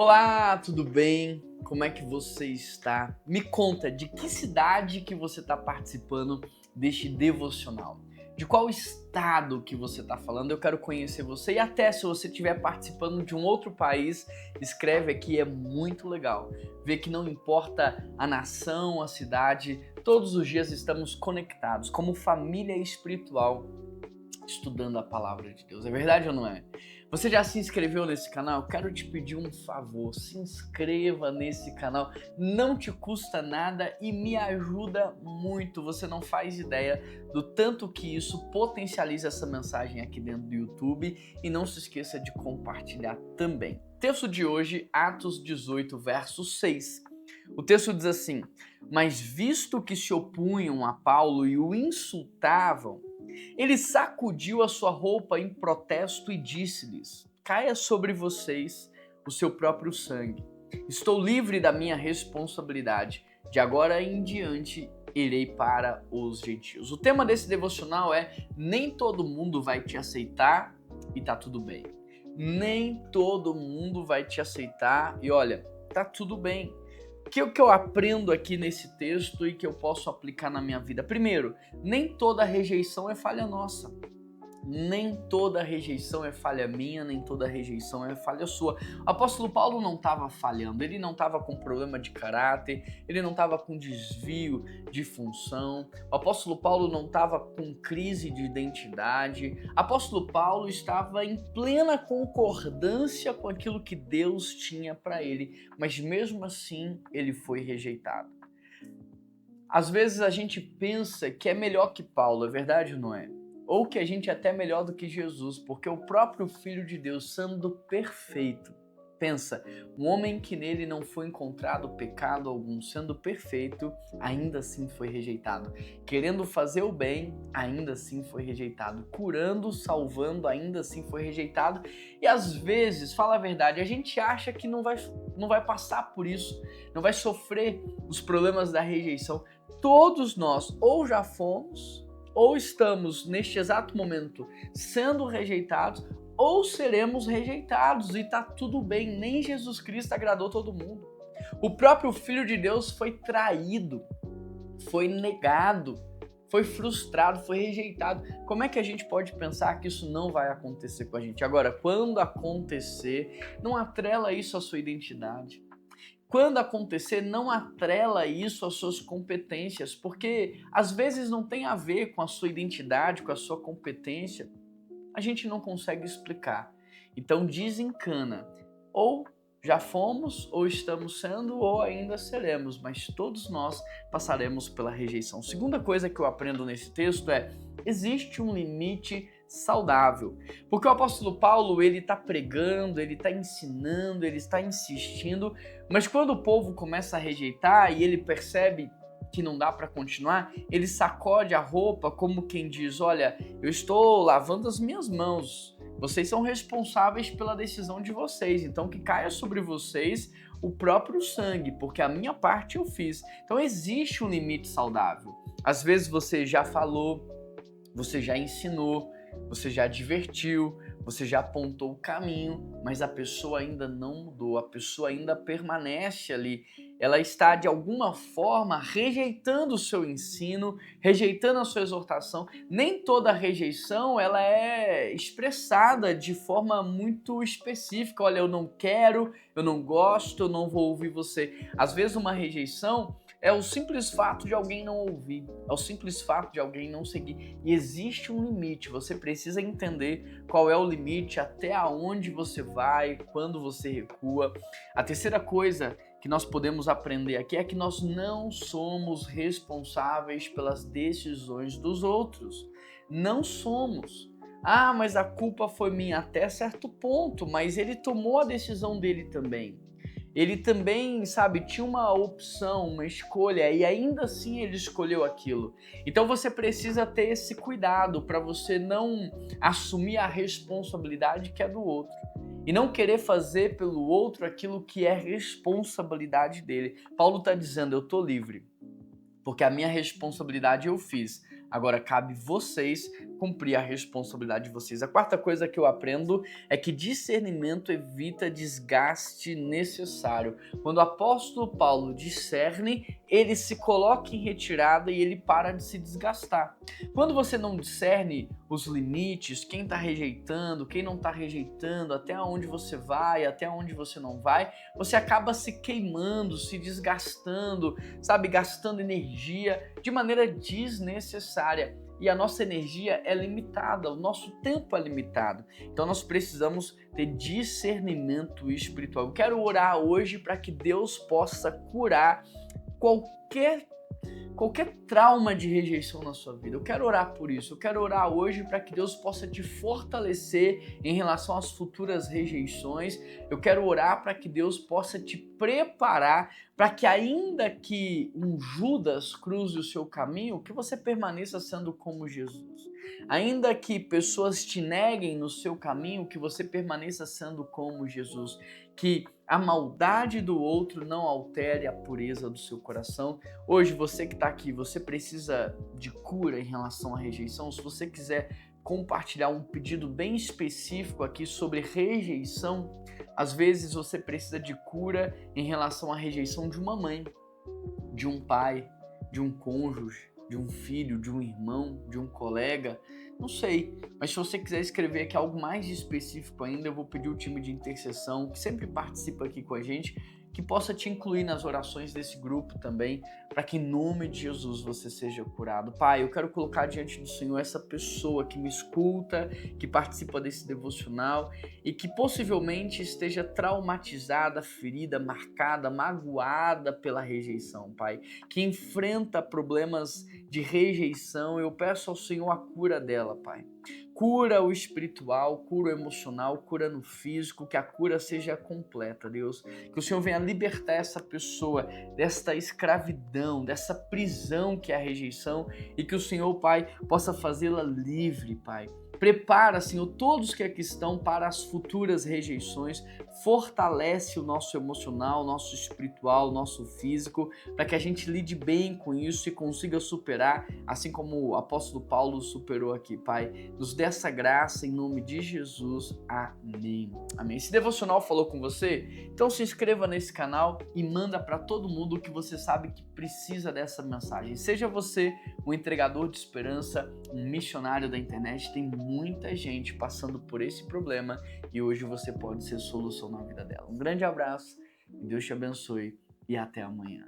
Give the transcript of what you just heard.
Olá, tudo bem? Como é que você está? Me conta, de que cidade que você está participando deste devocional? De qual estado que você está falando? Eu quero conhecer você e até se você estiver participando de um outro país, escreve aqui, é muito legal. Ver que não importa a nação, a cidade, todos os dias estamos conectados como família espiritual estudando a palavra de Deus. É verdade ou não é? Você já se inscreveu nesse canal? Quero te pedir um favor, se inscreva nesse canal, não te custa nada e me ajuda muito. Você não faz ideia do tanto que isso potencializa essa mensagem aqui dentro do YouTube e não se esqueça de compartilhar também. Texto de hoje, Atos 18, verso 6. O texto diz assim: mas visto que se opunham a Paulo e o insultavam, ele sacudiu a sua roupa em protesto e disse-lhes: caia sobre vocês o seu próprio sangue. Estou livre da minha responsabilidade. De agora em diante irei para os gentios. O tema desse devocional é: nem todo mundo vai te aceitar e tá tudo bem. Nem todo mundo vai te aceitar e olha, tá tudo bem. O que eu aprendo aqui nesse texto e que eu posso aplicar na minha vida? Primeiro, nem toda rejeição é falha nossa. Nem toda rejeição é falha minha, nem toda rejeição é falha sua. O apóstolo Paulo não estava falhando, ele não estava com problema de caráter, ele não estava com desvio de função, o apóstolo Paulo não estava com crise de identidade, o apóstolo Paulo estava em plena concordância com aquilo que Deus tinha para ele, mas mesmo assim ele foi rejeitado. Às vezes a gente pensa que é melhor que Paulo, é verdade ou não é? Ou que a gente é até melhor do que Jesus, porque o próprio Filho de Deus, sendo perfeito, pensa, um homem que nele não foi encontrado pecado algum, sendo perfeito, ainda assim foi rejeitado. Querendo fazer o bem, ainda assim foi rejeitado. Curando, salvando, ainda assim foi rejeitado. E às vezes, fala a verdade, a gente acha que não vai passar por isso, não vai sofrer os problemas da rejeição. Todos nós ou já fomos ou estamos neste exato momento sendo rejeitados, ou seremos rejeitados e tá tudo bem, nem Jesus Cristo agradou todo mundo. O próprio Filho de Deus foi traído, foi negado, foi frustrado, foi rejeitado. Como é que a gente pode pensar que isso não vai acontecer com a gente? Agora, quando acontecer, não atrela isso à sua identidade. Quando acontecer, não atrela isso às suas competências, porque às vezes não tem a ver com a sua identidade, com a sua competência. A gente não consegue explicar. Então desencana. Ou já fomos, ou estamos sendo, ou ainda seremos, mas todos nós passaremos pela rejeição. Segunda coisa que eu aprendo nesse texto é: existe um limite saudável. Porque o apóstolo Paulo, ele está pregando, ele está ensinando, ele está insistindo, mas quando o povo começa a rejeitar e ele percebe que não dá para continuar, ele sacode a roupa como quem diz: olha, eu estou lavando as minhas mãos, vocês são responsáveis pela decisão de vocês, então que caia sobre vocês o próprio sangue, porque a minha parte eu fiz. Então existe um limite saudável. Às vezes você já falou, você já ensinou, você já advertiu, você já apontou o caminho, mas a pessoa ainda não mudou, a pessoa ainda permanece ali. Ela está, de alguma forma, rejeitando o seu ensino, rejeitando a sua exortação. Nem toda rejeição ela é expressada de forma muito específica. Olha, eu não quero, eu não gosto, eu não vou ouvir você. Às vezes uma rejeição é o simples fato de alguém não ouvir, é o simples fato de alguém não seguir. E existe um limite, você precisa entender qual é o limite, até aonde você vai, quando você recua. A terceira coisa que nós podemos aprender aqui é que nós não somos responsáveis pelas decisões dos outros. Não somos. Ah, mas a culpa foi minha até certo ponto, mas ele tomou a decisão dele também. Ele também, sabe, tinha uma opção, uma escolha e ainda assim ele escolheu aquilo. Então você precisa ter esse cuidado para você não assumir a responsabilidade que é do outro e não querer fazer pelo outro aquilo que é responsabilidade dele. Paulo está dizendo: eu estou livre, porque a minha responsabilidade eu fiz. Agora cabe vocês cumprir a responsabilidade de vocês. A quarta coisa que eu aprendo é que discernimento evita desgaste necessário. Quando o apóstolo Paulo discerne, ele se coloca em retirada e ele para de se desgastar. Quando você não discerne os limites, quem está rejeitando, quem não está rejeitando, até onde você vai, até onde você não vai, você acaba se queimando, se desgastando, sabe, gastando energia de maneira desnecessária. E a nossa energia é limitada, o nosso tempo é limitado. Então nós precisamos ter discernimento espiritual. Eu quero orar hoje para que Deus possa curar qualquer trauma de rejeição na sua vida. Eu quero orar por isso. Eu quero orar hoje para que Deus possa te fortalecer em relação às futuras rejeições. Eu quero orar para que Deus possa te preparar para que, ainda que um Judas cruze o seu caminho, que você permaneça sendo como Jesus. Ainda que pessoas te neguem no seu caminho, que você permaneça sendo como Jesus. Que a maldade do outro não altere a pureza do seu coração. Hoje, você que está aqui, você precisa de cura em relação à rejeição. Se você quiser compartilhar um pedido bem específico aqui sobre rejeição, às vezes você precisa de cura em relação à rejeição de uma mãe, de um pai, de um cônjuge, de um filho, de um irmão, de um colega, não sei. Mas se você quiser escrever aqui algo mais específico ainda, eu vou pedir o time de intercessão, que sempre participa aqui com a gente, que possa te incluir nas orações desse grupo também, para que em nome de Jesus você seja curado. Pai, eu quero colocar diante do Senhor essa pessoa que me escuta, que participa desse devocional e que possivelmente esteja traumatizada, ferida, marcada, magoada pela rejeição, Pai, que enfrenta problemas de rejeição. Eu peço ao Senhor a cura dela, Pai. Cura o espiritual, cura o emocional, cura no físico, que a cura seja completa, Deus. Que o Senhor venha libertar essa pessoa desta escravidão, dessa prisão que é a rejeição, e que o Senhor, Pai, possa fazê-la livre, Pai. Prepara, Senhor, todos que aqui estão para as futuras rejeições. Fortalece o nosso emocional, o nosso espiritual, o nosso físico, para que a gente lide bem com isso e consiga superar, assim como o apóstolo Paulo superou aqui, Pai. Nos dê essa graça em nome de Jesus. Amém. Amém. Esse devocional falou com você? Então se inscreva nesse canal e manda para todo mundo que você sabe que precisa dessa mensagem. Seja você um entregador de esperança, um missionário da internet. Tem muita gente passando por esse problema e hoje você pode ser solução na vida dela. Um grande abraço, Deus te abençoe e até amanhã.